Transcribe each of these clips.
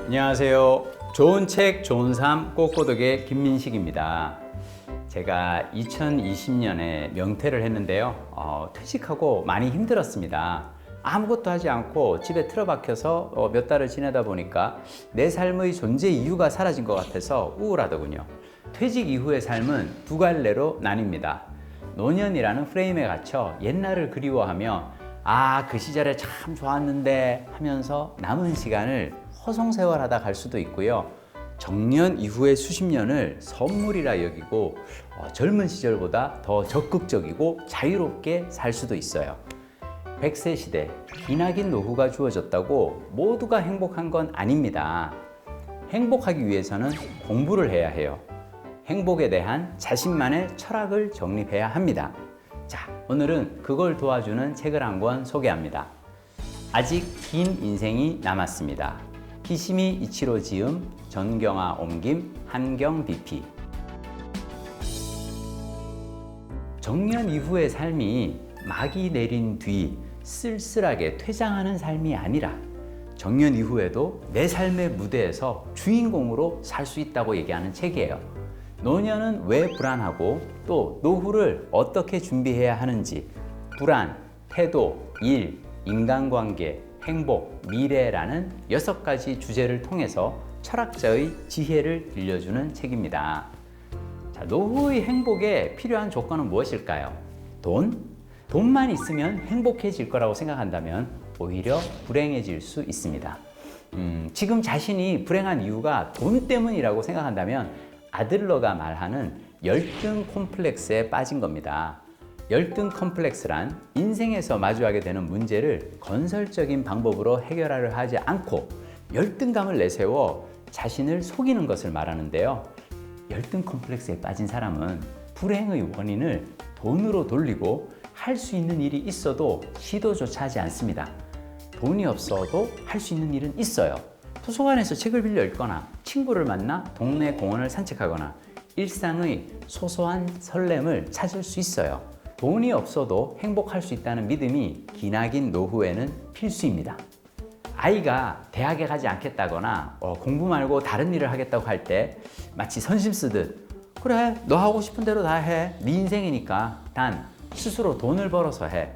안녕하세요. 좋은 책, 좋은 삶, 꽃고독의 김민식입니다. 제가 2020년에 명퇴를 했는데요. 퇴직하고 많이 힘들었습니다. 아무것도 하지 않고 집에 틀어박혀서 몇 달을 지내다 보니까 내 삶의 존재 이유가 사라진 것 같아서 우울하더군요. 퇴직 이후의 삶은 두 갈래로 나뉩니다. 노년이라는 프레임에 갇혀 옛날을 그리워하며 그 시절에 참 좋았는데 하면서 남은 시간을 허송세월하다 갈 수도 있고요. 정년 이후의 수십 년을 선물이라 여기고 젊은 시절보다 더 적극적이고 자유롭게 살 수도 있어요. 100세 시대, 기나긴 노후가 주어졌다고 모두가 행복한 건 아닙니다. 행복하기 위해서는 공부를 해야 해요. 행복에 대한 자신만의 철학을 정립해야 합니다. 자, 오늘은 그걸 도와주는 책을 한 권 소개합니다. 아직 긴 인생이 남았습니다. 키시미 이치로 지음, 전경아 옮김, 한경 BP. 정년 이후의 삶이 막이 내린 뒤 쓸쓸하게 퇴장하는 삶이 아니라 정년 이후에도 내 삶의 무대에서 주인공으로 살 수 있다고 얘기하는 책이에요. 노년은 왜 불안하고 또 노후를 어떻게 준비해야 하는지, 불안, 태도, 일, 인간관계, 행복, 미래라는 6가지 주제를 통해서 철학자의 지혜를 들려주는 책입니다. 자, 노후의 행복에 필요한 조건은 무엇일까요? 돈? 돈만 있으면 행복해질 거라고 생각한다면 오히려 불행해질 수 있습니다. 지금 자신이 불행한 이유가 돈 때문이라고 생각한다면 아들러가 말하는 열등 콤플렉스에 빠진 겁니다. 열등 컴플렉스란 인생에서 마주하게 되는 문제를 건설적인 방법으로 해결하려 하지 않고 열등감을 내세워 자신을 속이는 것을 말하는데요. 열등 컴플렉스에 빠진 사람은 불행의 원인을 돈으로 돌리고 할 수 있는 일이 있어도 시도조차 하지 않습니다. 돈이 없어도 할 수 있는 일은 있어요. 도서관에서 책을 빌려 읽거나 친구를 만나 동네 공원을 산책하거나 일상의 소소한 설렘을 찾을 수 있어요. 돈이 없어도 행복할 수 있다는 믿음이 기나긴 노후에는 필수입니다. 아이가 대학에 가지 않겠다거나 공부 말고 다른 일을 하겠다고 할 때 마치 선심 쓰듯 그래, 너 하고 싶은 대로 다 해. 네 인생이니까. 단 스스로 돈을 벌어서 해.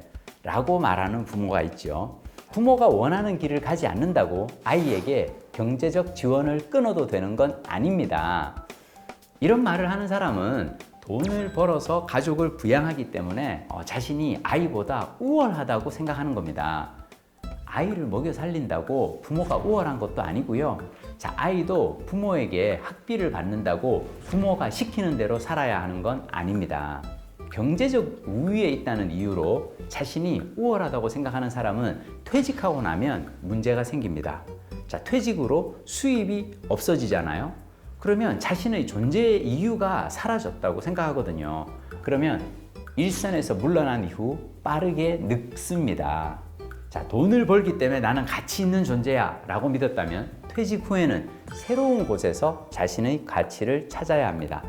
라고 말하는 부모가 있죠. 부모가 원하는 길을 가지 않는다고 아이에게 경제적 지원을 끊어도 되는 건 아닙니다. 이런 말을 하는 사람은 돈을 벌어서 가족을 부양하기 때문에 자신이 아이보다 우월하다고 생각하는 겁니다. 아이를 먹여 살린다고 부모가 우월한 것도 아니고요. 자, 아이도 부모에게 학비를 받는다고 부모가 시키는 대로 살아야 하는 건 아닙니다. 경제적 우위에 있다는 이유로 자신이 우월하다고 생각하는 사람은 퇴직하고 나면 문제가 생깁니다. 자, 퇴직으로 수입이 없어지잖아요. 그러면 자신의 존재의 이유가 사라졌다고 생각하거든요. 그러면 일선에서 물러난 이후 빠르게 늙습니다. 자, 돈을 벌기 때문에 나는 가치 있는 존재야 라고 믿었다면 퇴직 후에는 새로운 곳에서 자신의 가치를 찾아야 합니다.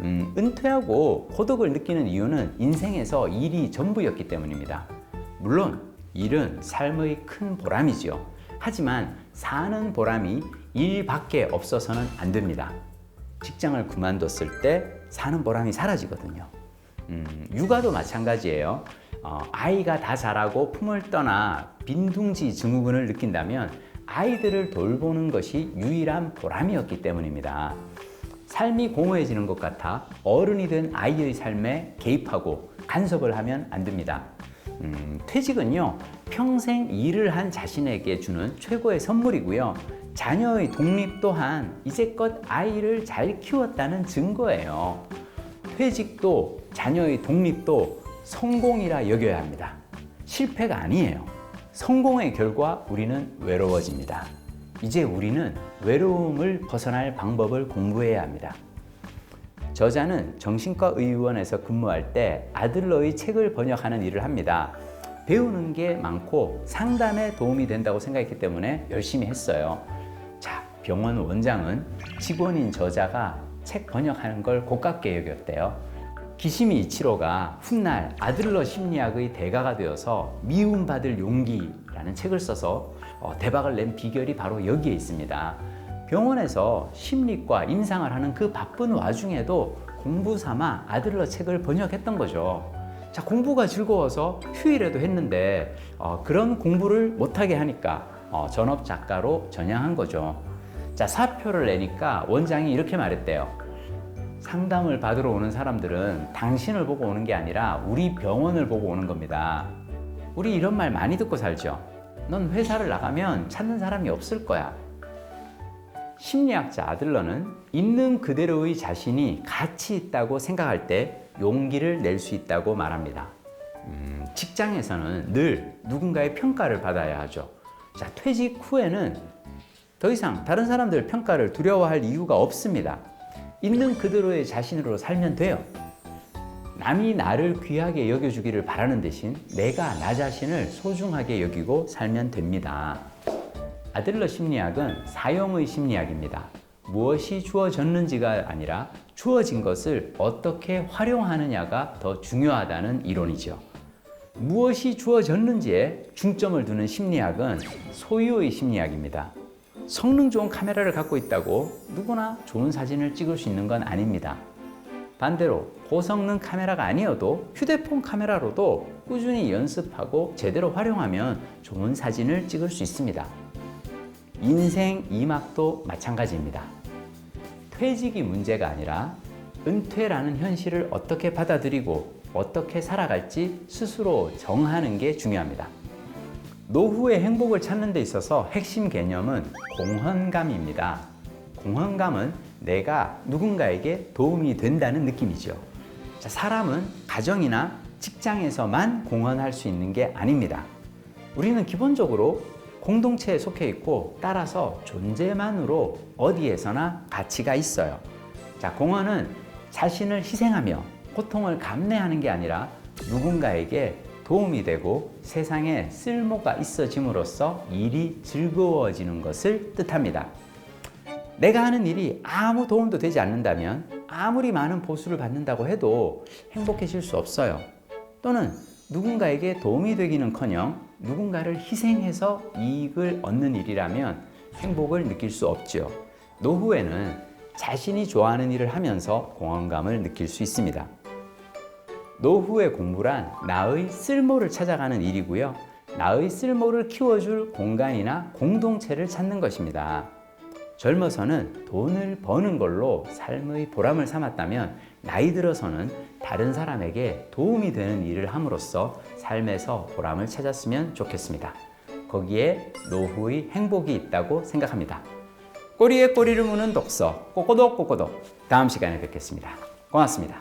은퇴하고 고독을 느끼는 이유는 인생에서 일이 전부였기 때문입니다. 물론 일은 삶의 큰 보람이지요. 하지만 사는 보람이 일밖에 없어서는 안 됩니다. 직장을 그만뒀을 때 사는 보람이 사라지거든요. 육아도 마찬가지예요. 아이가 다 자라고 품을 떠나 빈둥지 증후군을 느낀다면 아이들을 돌보는 것이 유일한 보람이었기 때문입니다. 삶이 공허해지는 것 같아 어른이 된 아이의 삶에 개입하고 간섭을 하면 안 됩니다. 퇴직은요, 평생 일을 한 자신에게 주는 최고의 선물이고요. 자녀의 독립 또한 이제껏 아이를 잘 키웠다는 증거예요. 퇴직도 자녀의 독립도 성공이라 여겨야 합니다. 실패가 아니에요. 성공의 결과 우리는 외로워집니다. 이제 우리는 외로움을 벗어날 방법을 공부해야 합니다. 저자는 정신과 의원에서 근무할 때 아들러의 책을 번역하는 일을 합니다. 배우는 게 많고 상담에 도움이 된다고 생각했기 때문에 열심히 했어요. 자, 병원 원장은 직원인 저자가 책 번역하는 걸 고깝게 여겼대요. 기시미 이치로가 훗날 아들러 심리학의 대가가 되어서 미움받을 용기라는 책을 써서 대박을 낸 비결이 바로 여기에 있습니다. 병원에서 심리과 임상을 하는 그 바쁜 와중에도 공부 삼아 아들러 책을 번역했던 거죠. 자, 공부가 즐거워서 휴일에도 했는데 그런 공부를 못하게 하니까 전업 작가로 전향한 거죠. 자, 사표를 내니까 원장이 이렇게 말했대요. 상담을 받으러 오는 사람들은 당신을 보고 오는 게 아니라 우리 병원을 보고 오는 겁니다. 우리 이런 말 많이 듣고 살죠. 넌 회사를 나가면 찾는 사람이 없을 거야. 심리학자 아들러는 있는 그대로의 자신이 가치 있다고 생각할 때 용기를 낼 수 있다고 말합니다. 직장에서는 늘 누군가의 평가를 받아야 하죠. 자, 퇴직 후에는 더 이상 다른 사람들 평가를 두려워할 이유가 없습니다. 있는 그대로의 자신으로 살면 돼요. 남이 나를 귀하게 여겨주기를 바라는 대신 내가 나 자신을 소중하게 여기고 살면 됩니다. 아들러 심리학은 사용의 심리학입니다. 무엇이 주어졌는지가 아니라 주어진 것을 어떻게 활용하느냐가 더 중요하다는 이론이죠. 무엇이 주어졌는지에 중점을 두는 심리학은 소유의 심리학입니다. 성능 좋은 카메라를 갖고 있다고 누구나 좋은 사진을 찍을 수 있는 건 아닙니다. 반대로 고성능 카메라가 아니어도 휴대폰 카메라로도 꾸준히 연습하고 제대로 활용하면 좋은 사진을 찍을 수 있습니다. 인생 2막도 마찬가지입니다. 퇴직이 문제가 아니라 은퇴라는 현실을 어떻게 받아들이고 어떻게 살아갈지 스스로 정하는 게 중요합니다. 노후의 행복을 찾는 데 있어서 핵심 개념은 공헌감입니다. 공헌감은 내가 누군가에게 도움이 된다는 느낌이죠. 자, 사람은 가정이나 직장에서만 공헌할 수 있는 게 아닙니다. 우리는 기본적으로 공동체에 속해 있고 따라서 존재만으로 어디에서나 가치가 있어요. 자, 공헌은 자신을 희생하며 고통을 감내하는 게 아니라 누군가에게 도움이 되고 세상에 쓸모가 있어짐으로써 일이 즐거워지는 것을 뜻합니다. 내가 하는 일이 아무 도움도 되지 않는다면 아무리 많은 보수를 받는다고 해도 행복해질 수 없어요. 또는 누군가에게 도움이 되기는커녕 누군가를 희생해서 이익을 얻는 일이라면 행복을 느낄 수 없죠. 노후에는 자신이 좋아하는 일을 하면서 공헌감을 느낄 수 있습니다. 노후의 공부란 나의 쓸모를 찾아가는 일이고요. 나의 쓸모를 키워줄 공간이나 공동체를 찾는 것입니다. 젊어서는 돈을 버는 걸로 삶의 보람을 삼았다면 나이 들어서는 다른 사람에게 도움이 되는 일을 함으로써 삶에서 보람을 찾았으면 좋겠습니다. 거기에 노후의 행복이 있다고 생각합니다. 꼬리에 꼬리를 무는 독서 꼬꼬독 꼬꼬독, 다음 시간에 뵙겠습니다. 고맙습니다.